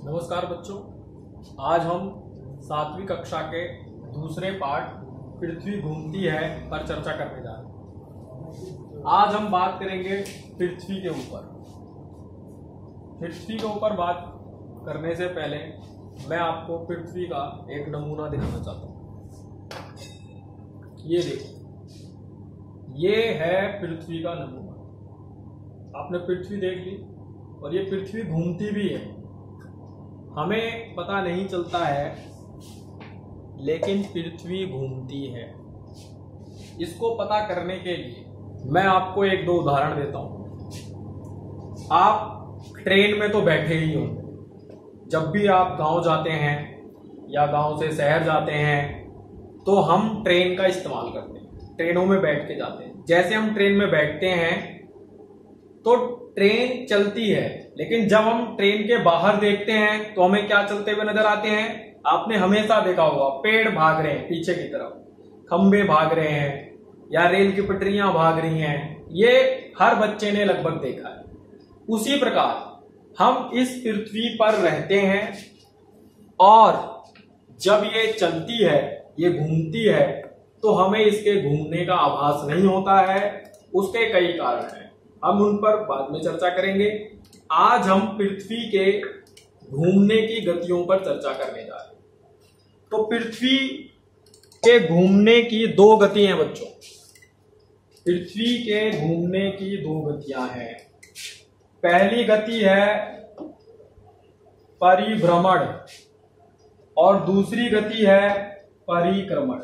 नमस्कार बच्चों, आज हम 7वीं कक्षा के दूसरे पाठ पृथ्वी घूमती है पर चर्चा करने जा रहे हैं। आज हम बात करेंगे पृथ्वी के ऊपर। पृथ्वी के ऊपर बात करने से पहले मैं आपको पृथ्वी का एक नमूना दिखाना चाहता हूँ। ये देखो, ये है पृथ्वी का नमूना। आपने पृथ्वी देख ली और ये पृथ्वी घूमती भी है। हमें पता नहीं चलता है, लेकिन पृथ्वी घूमती है। इसको पता करने के लिए मैं आपको एक दो उदाहरण देता हूं। आप ट्रेन में तो बैठे ही हो। जब भी आप गांव जाते हैं या गांव से शहर जाते हैं तो हम ट्रेन का इस्तेमाल करते हैं, ट्रेनों में बैठ के जाते हैं। जैसे हम ट्रेन में बैठते हैं तो ट्रेन चलती है, लेकिन जब हम ट्रेन के बाहर देखते हैं तो हमें क्या चलते हुए नजर आते हैं? आपने हमेशा देखा होगा, पेड़ भाग रहे हैं पीछे की तरफ, खंबे भाग रहे हैं या रेल की पटरियां भाग रही हैं। ये हर बच्चे ने लगभग देखा है। उसी प्रकार हम इस पृथ्वी पर रहते हैं और जब ये चलती है, ये घूमती है, तो हमें इसके घूमने का आभास नहीं होता है। उसके कई कारण हैं, हम उन पर बाद में चर्चा करेंगे। आज हम पृथ्वी के घूमने की गतियों पर चर्चा करने जा रहे हैं। तो पृथ्वी के घूमने की दो गति हैं बच्चों। पृथ्वी के घूमने की दो गतियां हैं। पहली गति है परिभ्रमण और दूसरी गति है परिक्रमण।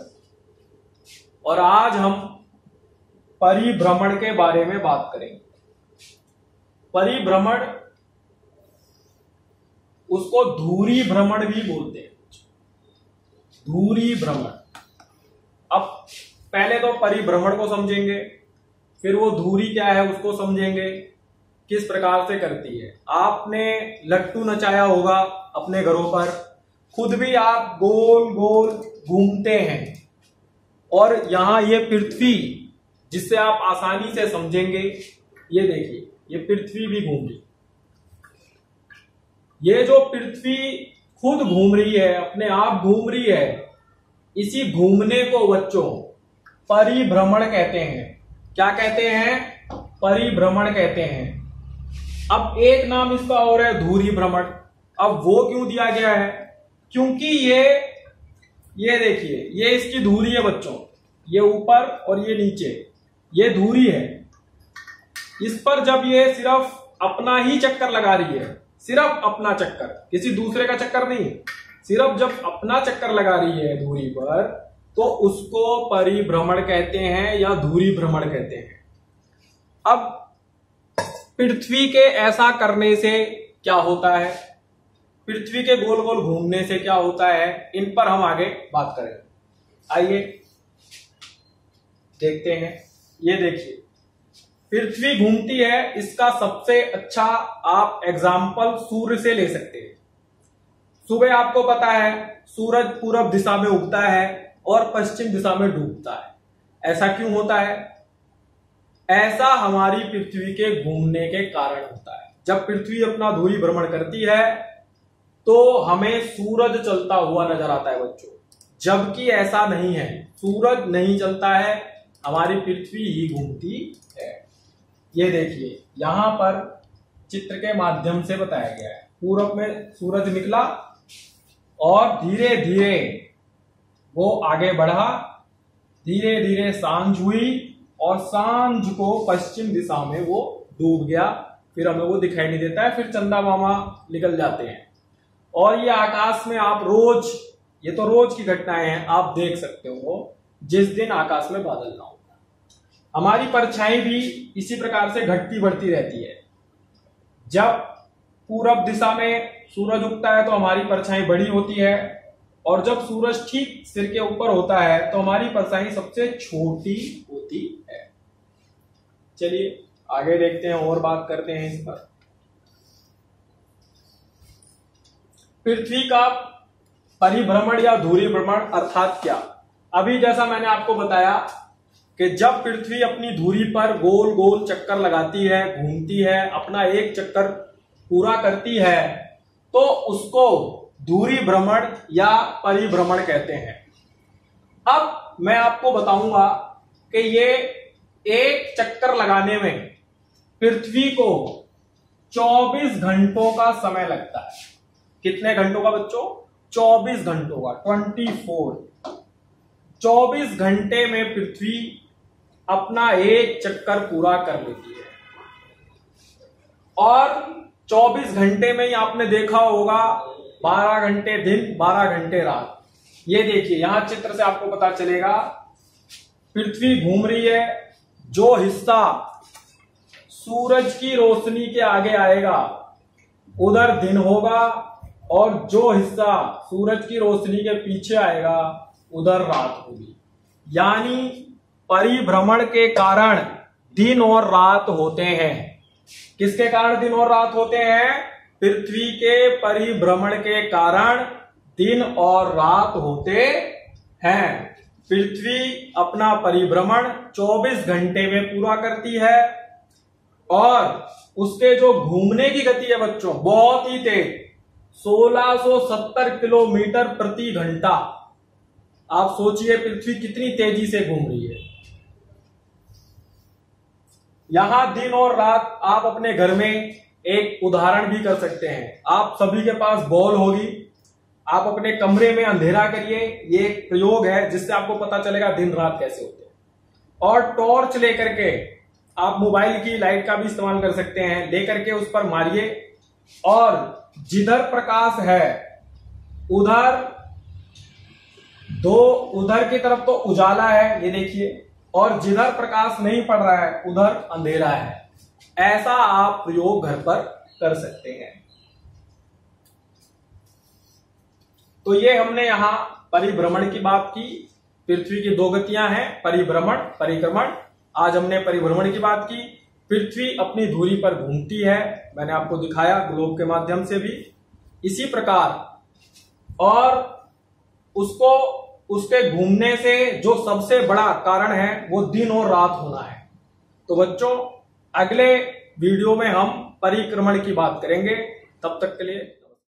और आज हम परिभ्रमण के बारे में बात करेंगे। परिभ्रमण, उसको धुरी भ्रमण भी बोलते हैं। धुरी भ्रमण। अब पहले तो परिभ्रमण को समझेंगे, फिर वो धुरी क्या है उसको समझेंगे, किस प्रकार से करती है। आपने लट्टू नचाया होगा अपने घरों पर, खुद भी आप गोल गोल घूमते हैं। और यहां ये पृथ्वी, जिससे आप आसानी से समझेंगे, ये देखिए, ये पृथ्वी भी घूम रही। ये जो पृथ्वी खुद घूम रही है, अपने आप घूम रही है, इसी घूमने को बच्चों परिभ्रमण कहते हैं। क्या कहते हैं? परिभ्रमण कहते हैं। अब एक नाम इसका और है धुरी भ्रमण। अब वो क्यों दिया गया है? क्योंकि ये देखिए, ये इसकी धुरी है बच्चों, ये ऊपर और ये नीचे, ये धुरी है। इस पर जब ये सिर्फ अपना ही चक्कर लगा रही है, सिर्फ अपना चक्कर, किसी दूसरे का चक्कर नहीं, सिर्फ जब अपना चक्कर लगा रही है धुरी पर, तो उसको परिभ्रमण कहते हैं या धुरी भ्रमण कहते हैं। अब पृथ्वी के ऐसा करने से क्या होता है, पृथ्वी के गोल गोल घूमने से क्या होता है, इन पर हम आगे बात करेंगे। आइए देखते हैं। ये देखिए, पृथ्वी घूमती है, इसका सबसे अच्छा आप एग्जाम्पल सूर्य से ले सकते हैं। सुबह आपको पता है सूरज पूरब दिशा में उगता है और पश्चिम दिशा में डूबता है। ऐसा क्यों होता है? ऐसा हमारी पृथ्वी के घूमने के कारण होता है। जब पृथ्वी अपना धुरी भ्रमण करती है तो हमें सूरज चलता हुआ नजर आता है बच्चों, जबकि ऐसा नहीं है। सूरज नहीं चलता है, हमारी पृथ्वी ही घूमती है। ये देखिए, यहां पर चित्र के माध्यम से बताया गया है। पूरब में सूरज निकला और धीरे धीरे वो आगे बढ़ा, धीरे धीरे सांझ हुई और सांझ को पश्चिम दिशा में वो डूब गया। फिर हमें वो दिखाई नहीं देता है, फिर चंदा मामा निकल जाते हैं। और ये आकाश में आप रोज, ये तो रोज की घटनाएं हैं, आप देख सकते हो जिस दिन आकाश में बादल ना हो। हमारी परछाई भी इसी प्रकार से घटती बढ़ती रहती है। जब पूरब दिशा में सूरज उगता है तो हमारी परछाई बड़ी होती है, और जब सूरज ठीक सिर के ऊपर होता है तो हमारी परछाई सबसे छोटी होती है। चलिए आगे देखते हैं और बात करते हैं इस पर। पृथ्वी का परिभ्रमण या धुरी भ्रमण अर्थात क्या? अभी जैसा मैंने आपको बताया कि जब पृथ्वी अपनी धुरी पर गोल गोल चक्कर लगाती है, घूमती है, अपना एक चक्कर पूरा करती है, तो उसको धुरी भ्रमण या परिभ्रमण कहते हैं। अब मैं आपको बताऊंगा कि ये एक चक्कर लगाने में पृथ्वी को 24 घंटों का समय लगता है। कितने घंटों का बच्चों? 24 घंटों का, 24 घंटे में पृथ्वी अपना एक चक्कर पूरा कर लेती है। और 24 घंटे में ही आपने देखा होगा 12 घंटे दिन, 12 घंटे रात। ये देखिए यहां चित्र से आपको पता चलेगा पृथ्वी घूम रही है। जो हिस्सा सूरज की रोशनी के आगे आएगा उधर दिन होगा, और जो हिस्सा सूरज की रोशनी के पीछे आएगा उधर रात होगी। यानी परिभ्रमण के कारण दिन और रात होते हैं। किसके कारण दिन और रात होते हैं? पृथ्वी के परिभ्रमण के कारण दिन और रात होते हैं। पृथ्वी अपना परिभ्रमण 24 घंटे में पूरा करती है, और उसके जो घूमने की गति है बच्चों बहुत ही तेज, 1670 किलोमीटर प्रति घंटा। आप सोचिए पृथ्वी कितनी तेजी से घूम रही है। यहां दिन और रात आप अपने घर में एक उदाहरण भी कर सकते हैं। आप सभी के पास बॉल होगी, आप अपने कमरे में अंधेरा करिए। ये एक प्रयोग है जिससे आपको पता चलेगा दिन रात कैसे होते हैं। और टॉर्च लेकर के आप मोबाइल की लाइट का भी इस्तेमाल कर सकते हैं, लेकर के उस पर मारिए, और जिधर प्रकाश है उधर की तरफ तो उजाला है, ये देखिए, और जिधर प्रकाश नहीं पड़ रहा है उधर अंधेरा है। ऐसा आप प्रयोग घर पर कर सकते हैं। तो ये हमने यहां परिभ्रमण की बात की। पृथ्वी की दो गतियां हैं, परिभ्रमण, परिक्रमण। आज हमने परिभ्रमण की बात की। पृथ्वी अपनी धुरी पर घूमती है, मैंने आपको दिखाया ग्लोब के माध्यम से भी। इसी प्रकार और उसके घूमने से जो सबसे बड़ा कारण है वो दिन और रात होना है। तो बच्चों अगले वीडियो में हम परिक्रमण की बात करेंगे। तब तक के लिए